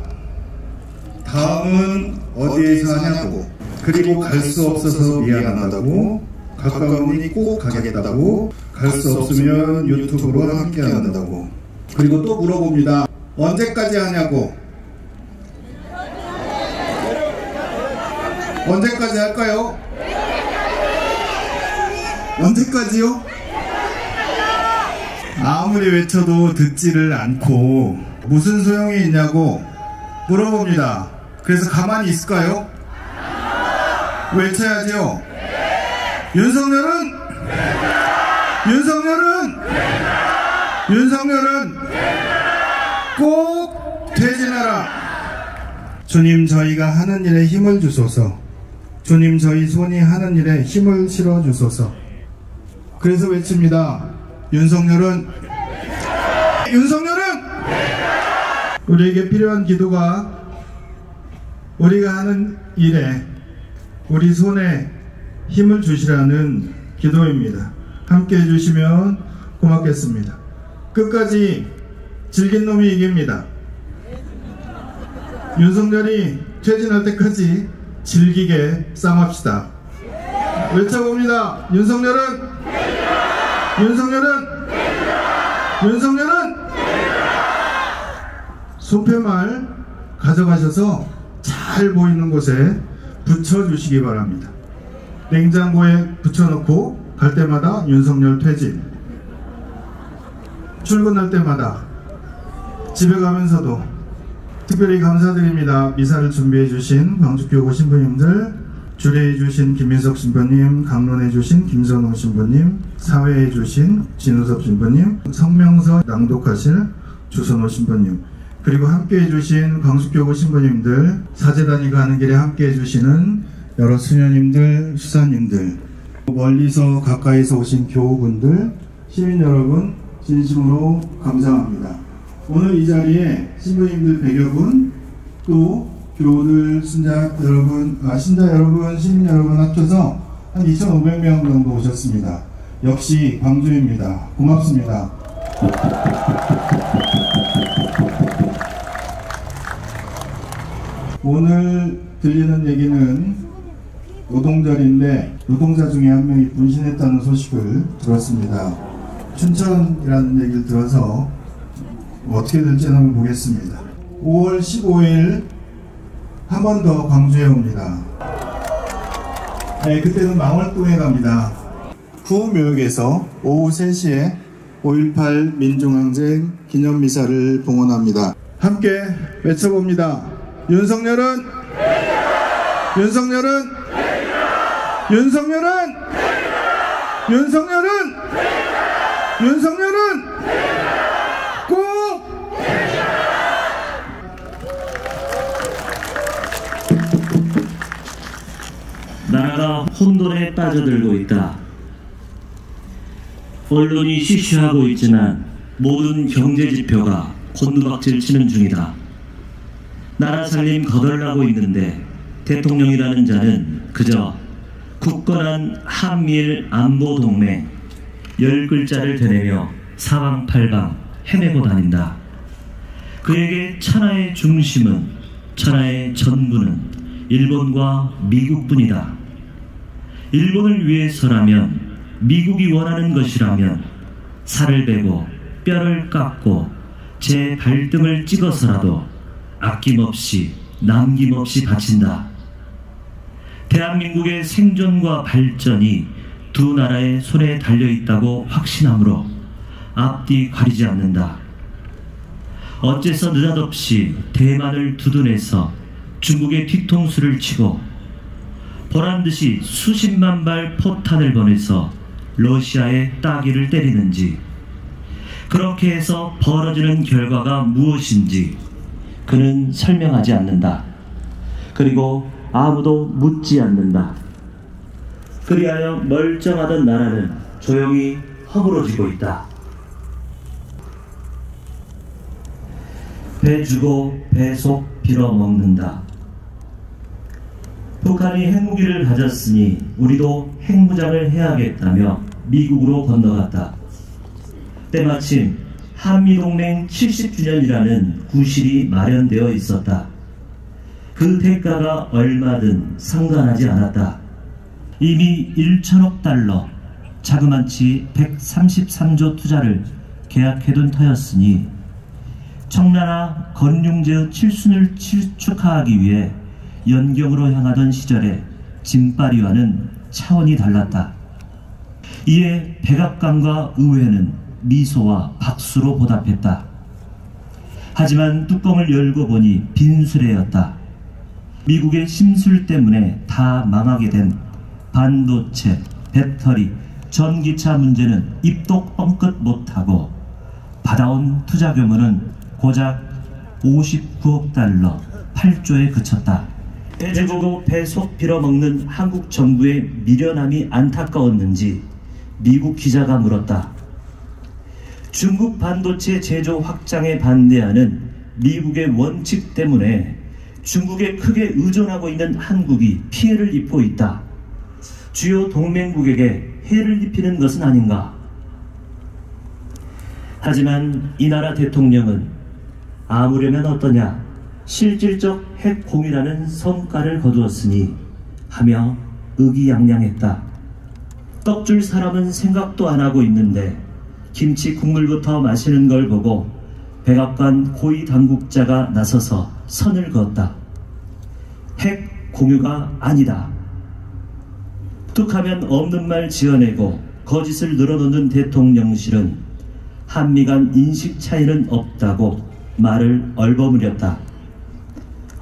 다음은 어디에서 하냐고, 그리고 갈 수 없어서 미안하다고, 가까우니 꼭 가겠다고, 갈 수 없으면 유튜브로 함께 한다고, 그리고 또 물어봅니다. 언제까지 하냐고. 언제까지 할까요? 언제까지요? 아무리 외쳐도 듣지를 않고 무슨 소용이 있냐고 물어봅니다. 그래서 가만히 있을까요? 외쳐야죠. 윤석열은 꼭 퇴진하라. 주님, 저희가 하는 일에 힘을 주소서. 주님, 저희 손이 하는 일에 힘을 실어 주소서. 그래서 외칩니다. 윤석열은 우리에게 필요한 기도가 우리가 하는 일에 우리 손에 힘을 주시라는 기도입니다. 함께 해주시면 고맙겠습니다. 끝까지 질긴 놈이 이깁니다. 윤석열이 퇴진할 때까지 질기게 싸움합시다. 외쳐봅니다. 윤석열은 손팻말 가져가셔서 잘 보이는 곳에 붙여주시기 바랍니다. 냉장고에 붙여놓고 갈 때마다 윤석열 퇴진, 출근할 때마다, 집에 가면서도. 특별히 감사드립니다. 미사를 준비해주신 광주교구 신부님들, 주례해주신 김민석 신부님, 강론해주신 김선호 신부님, 사회해주신 진우섭 신부님, 성명서 낭독하실 주선호 신부님, 그리고 함께해주신 광주교구 신부님들, 사제단이 가는 길에 함께해주시는 여러 수녀님들, 수사님들, 멀리서 가까이서 오신 교우분들, 시민 여러분, 진심으로 감사합니다. 오늘 이 자리에 신부님들 100여 분, 또 교우들, 신자 여러분, 시민 여러분 합쳐서 한 2,500명 정도 오셨습니다. 역시 광주입니다. 고맙습니다. 오늘 들리는 얘기는 노동절인데 노동자 중에 한 명이 분신했다는 소식을 들었습니다. 춘천이라는 얘기를 들어서 어떻게 될지는 한번 보겠습니다. 5월 15일 한 번 더 광주에 옵니다. 네, 그때는 망월동에 갑니다. 구묘역에서 오후 3시에 5.18 민중항쟁 기념미사를 봉헌합니다. 함께 외쳐봅니다. 윤석열은 꼭 나라가 혼돈에 빠져들고 있다. 언론이 쉬쉬하고 있지만 모든 경제 지표가 곤두박질 치는 중이다. 나라 살림 거덜나고 있는데 대통령이라는 자는 그저 굳건한 한미일 안보 동맹 10글자를 되뇌며 사방팔방 헤매고 다닌다. 그에게 천하의 중심은, 천하의 전부는 일본과 미국뿐이다. 일본을 위해서라면, 미국이 원하는 것이라면 살을 베고 뼈를 깎고 제 발등을 찍어서라도 아낌없이 남김없이 바친다. 대한민국의 생존과 발전이 두 나라의 손에 달려있다고 확신하므로 앞뒤 가리지 않는다. 어째서 느닷없이 대만을 두둔해서 중국의 뒤통수를 치고 보란듯이 수십만 발 포탄을 보내서 러시아의 따귀를 때리는지, 그렇게 해서 벌어지는 결과가 무엇인지 그는 설명하지 않는다. 그리고 아무도 묻지 않는다. 그리하여 멀쩡하던 나라는 조용히 허물어지고 있다. 배 주고 배 속 빌어먹는다. 북한이 핵무기를 가졌으니 우리도 핵무장을 해야겠다며 미국으로 건너갔다. 때마침 한미동맹 70주년이라는 구실이 마련되어 있었다. 그 대가가 얼마든 상관하지 않았다. 이미 1천억 달러, 자그만치 133조 투자를 계약해둔 터였으니 청나라 건륭제의 칠순을 축하하기 위해 연경으로 향하던 시절에 짐바리와는 차원이 달랐다. 이에 백악관과 의회는 미소와 박수로 보답했다. 하지만 뚜껑을 열고 보니 빈수레였다. 미국의 심술 때문에 다 망하게 된 반도체, 배터리, 전기차 문제는 입도 뻥끗 못하고 받아온 투자 규모는 고작 59억 달러, 8조에 그쳤다. 배 주고 배 속 빌어먹는 한국 정부의 미련함이 안타까웠는지 미국 기자가 물었다. 중국 반도체 제조 확장에 반대하는 미국의 원칙 때문에 중국에 크게 의존하고 있는 한국이 피해를 입고 있다. 주요 동맹국에게 해를 입히는 것은 아닌가? 하지만 이 나라 대통령은 아무려면 어떠냐, 실질적 핵 공유라는 성과를 거두었으니 하며 의기양양했다. 떡줄 사람은 생각도 안 하고 있는데 김치 국물부터 마시는 걸 보고 백악관 고위 당국자가 나서서 선을 그었다. 핵 공유가 아니다. 툭하면 없는 말 지어내고 거짓을 늘어놓는 대통령실은 한미 간 인식 차이는 없다고 말을 얼버무렸다.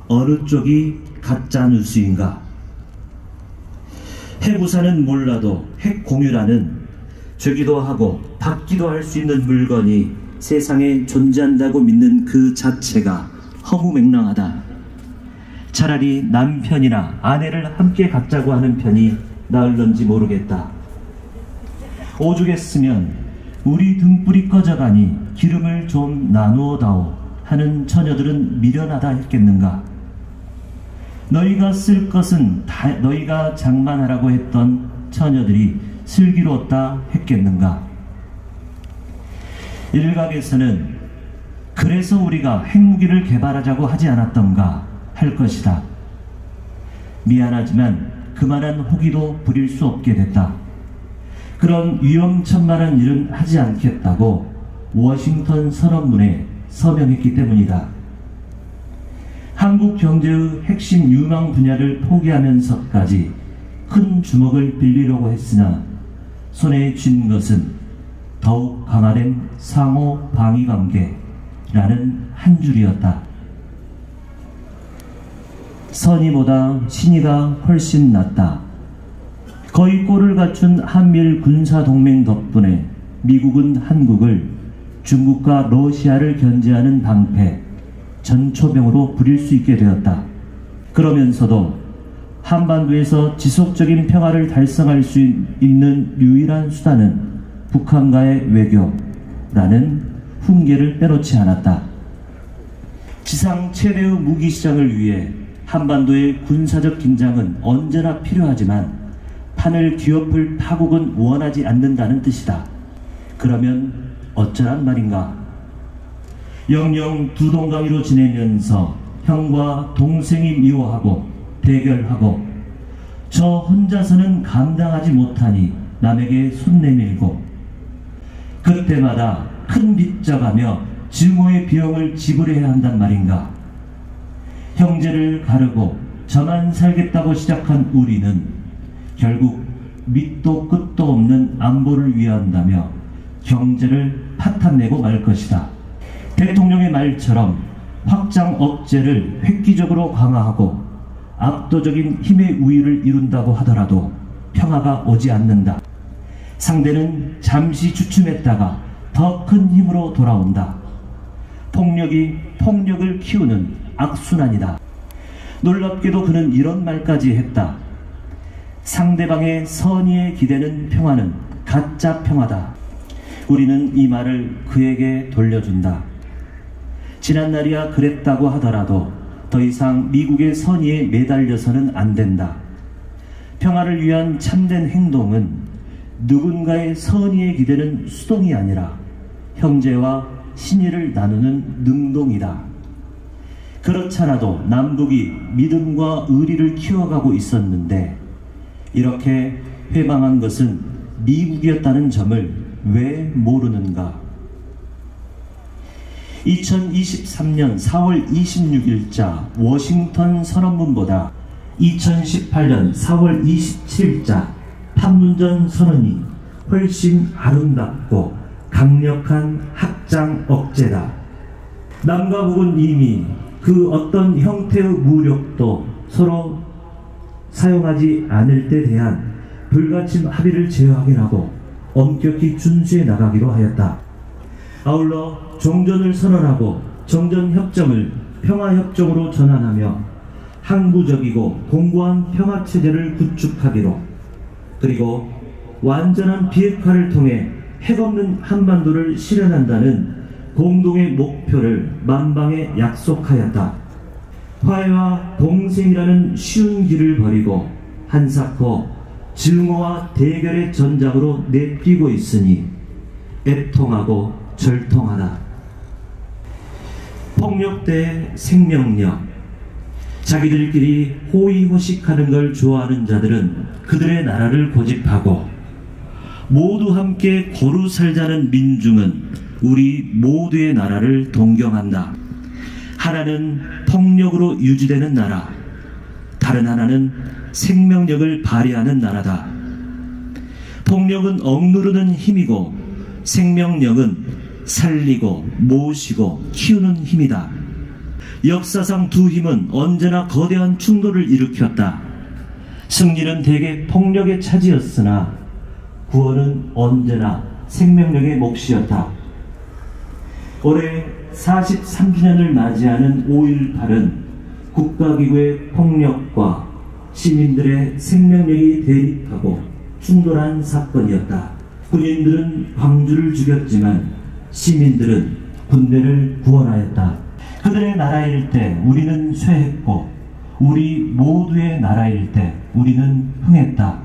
어느 쪽이 가짜 뉴스인가? 핵우산은 몰라도 핵 공유라는 주기도 하고 받기도 할 수 있는 물건이 세상에 존재한다고 믿는 그 자체가 허무맹랑하다. 차라리 남편이나 아내를 함께 갖자고 하는 편이 나을런지 모르겠다. 오죽했으면 우리 등불이 꺼져가니 기름을 좀 나누어다오 하는 처녀들은 미련하다 했겠는가? 너희가 쓸 것은 다 너희가 장만하라고 했던 처녀들이 슬기로웠다 했겠는가? 일각에서는 그래서 우리가 핵무기를 개발하자고 하지 않았던가 할 것이다. 미안하지만 그만한 호기도 부릴 수 없게 됐다. 그런 위험천만한 일은 하지 않겠다고 워싱턴 선언문에 서명했기 때문이다. 한국 경제의 핵심 유망 분야를 포기하면서까지 큰 주먹을 빌리려고 했으나 손에 쥔 것은 더욱 강화된 상호 방위관계라는 한 줄이었다. 선의보다 신의가 훨씬 낫다. 거의 꼴을 갖춘 한미일 군사동맹 덕분에 미국은 한국을 중국과 러시아를 견제하는 방패, 전초병으로 부릴 수 있게 되었다. 그러면서도 한반도에서 지속적인 평화를 달성할 수 있는 유일한 수단은 북한과의 외교라는 훈계를 빼놓지 않았다. 지상 최대의 무기시장을 위해 한반도의 군사적 긴장은 언제나 필요하지만 판을 뒤엎을 파국은 원하지 않는다는 뜻이다. 그러면 어쩌란 말인가? 영영 두 동강이로 지내면서 형과 동생이 미워하고 대결하고 저 혼자서는 감당하지 못하니 남에게 손 내밀고 그때마다 큰 빚 져가며 증오의 비용을 지불해야 한단 말인가? 형제를 가르고 저만 살겠다고 시작한 우리는 결국 밑도 끝도 없는 안보를 위한다며 경제를 파탄내고 말 것이다. 대통령의 말처럼 확장 억제를 획기적으로 강화하고 압도적인 힘의 우위를 이룬다고 하더라도 평화가 오지 않는다. 상대는 잠시 주춤했다가 더 큰 힘으로 돌아온다. 폭력이 폭력을 키우는 악순환이다. 놀랍게도 그는 이런 말까지 했다. 상대방의 선의에 기대는 평화는 가짜 평화다. 우리는 이 말을 그에게 돌려준다. 지난날이야 그랬다고 하더라도 더 이상 미국의 선의에 매달려서는 안 된다. 평화를 위한 참된 행동은 누군가의 선의에 기대는 수동이 아니라 형제와 신의를 나누는 능동이다. 그렇잖아도 남북이 믿음과 의리를 키워가고 있었는데 이렇게 회방한 것은 미국이었다는 점을 왜 모르는가? 2023년 4월 26일자 워싱턴 선언문보다 2018년 4월 27일자 판문점 선언이 훨씬 아름답고 강력한 확장 억제다. 남과 북은 이미 그 어떤 형태의 무력도 서로 사용하지 않을 때 대한 불가침 합의를 제어하기라고 엄격히 준수해 나가기로 하였다. 아울러 종전을 선언하고 정전협정을 평화협정으로 전환하며 항구적이고 공고한 평화체제를 구축하기로, 그리고 완전한 비핵화를 통해 핵없는 한반도를 실현한다는 공동의 목표를 만방에 약속하였다. 화해와 동생이라는 쉬운 길을 버리고 한사코 증오와 대결의 전장으로 내뛰고 있으니 애통하고 절통하다. 폭력 대 생명력. 자기들끼리 호의호식하는 걸 좋아하는 자들은 그들의 나라를 고집하고, 모두 함께 고루 살자는 민중은 우리 모두의 나라를 동경한다. 하나는 폭력으로 유지되는 나라, 다른 하나는 생명력을 발휘하는 나라다. 폭력은 억누르는 힘이고 생명력은 살리고 모시고 키우는 힘이다. 역사상 두 힘은 언제나 거대한 충돌을 일으켰다. 승리는 대개 폭력의 차지였으나 구원은 언제나 생명력의 몫이었다. 올해 43주년을 맞이하는 5.18은 국가기구의 폭력과 시민들의 생명력이 대립하고 충돌한 사건이었다. 군인들은 광주를 죽였지만 시민들은 군대를 구원하였다. 그들의 나라일 때 우리는 쇠했고, 우리 모두의 나라일 때 우리는 흥했다.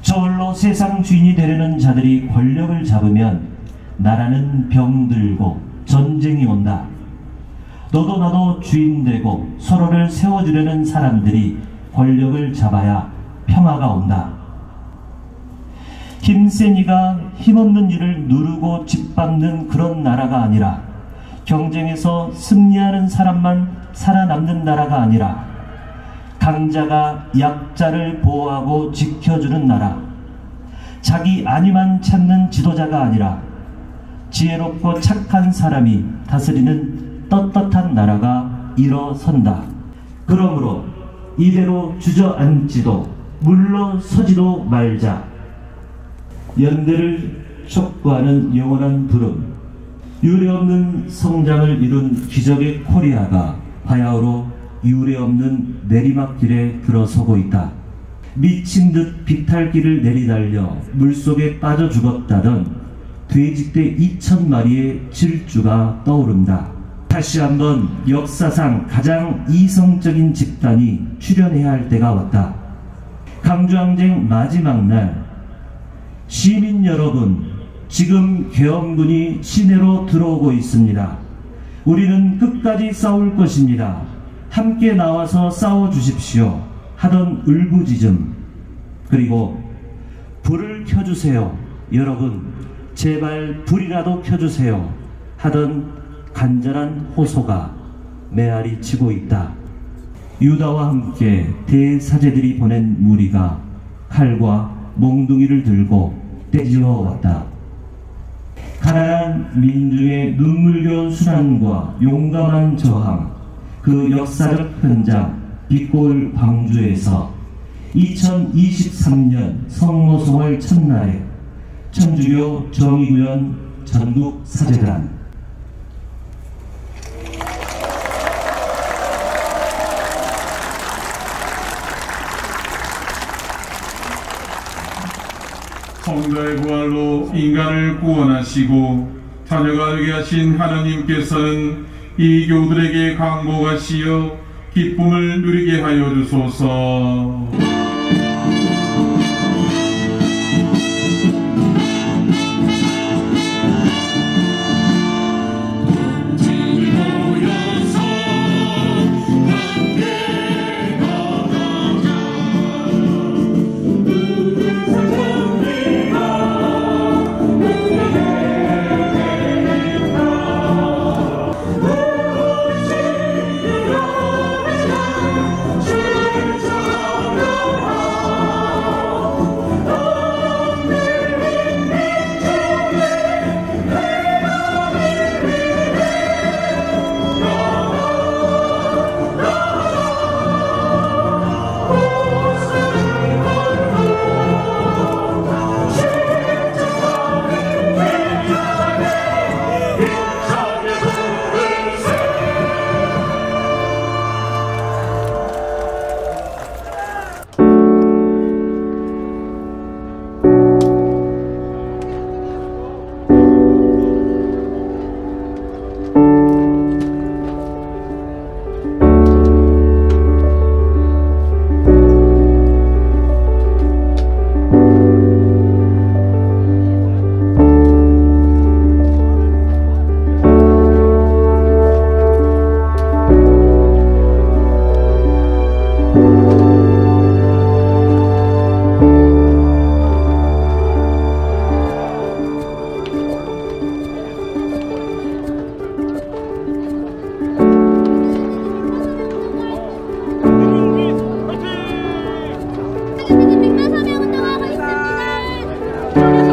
저울로 세상 주인이 되려는 자들이 권력을 잡으면 나라는 병들고 전쟁이 온다. 너도 나도 주인 되고 서로를 세워주려는 사람들이 권력을 잡아야 평화가 온다. 힘센 이가 힘없는 이를 누르고 짓밟는 그런 나라가 아니라, 경쟁에서 승리하는 사람만 살아남는 나라가 아니라, 강자가 약자를 보호하고 지켜주는 나라, 자기 안위만 찾는 지도자가 아니라 지혜롭고 착한 사람이 다스리는 떳떳한 나라가 일어선다. 그러므로 이대로 주저앉지도 물러서지도 말자. 연대를 촉구하는 영원한 부름, 유례없는 성장을 이룬 기적의 코리아가 바야흐로 유례없는 내리막길에 들어서고 있다. 미친 듯 비탈길을 내리달려 물속에 빠져 죽었다던 돼지떼 2000마리의 질주가 떠오른다. 다시 한번 역사상 가장 이성적인 집단이 출현해야 할 때가 왔다. 강주항쟁 마지막 날, 시민 여러분, 지금 계엄군이 시내로 들어오고 있습니다. 우리는 끝까지 싸울 것입니다. 함께 나와서 싸워주십시오 하던 울부짖음, 그리고 불을 켜주세요 여러분, 제발 불이라도 켜주세요 하던 간절한 호소가 메아리 치고 있다. 유다와 함께 대사제들이 보낸 무리가 칼과 몽둥이를 들고 떼지어 왔다. 가난한 민중의 눈물겨운 순환과 용감한 저항, 그 역사적 현장 빛골 광주에서 2023년 성모성월 첫날에 천주교 정의구현 전국사제단 성자의 부활로 인간을 구원하시고 자녀가 되게 하신 하나님께서는 이 교우들에게 강복하시어 기쁨을 누리게 하여 주소서. 백마사명 운동하고 있습니다.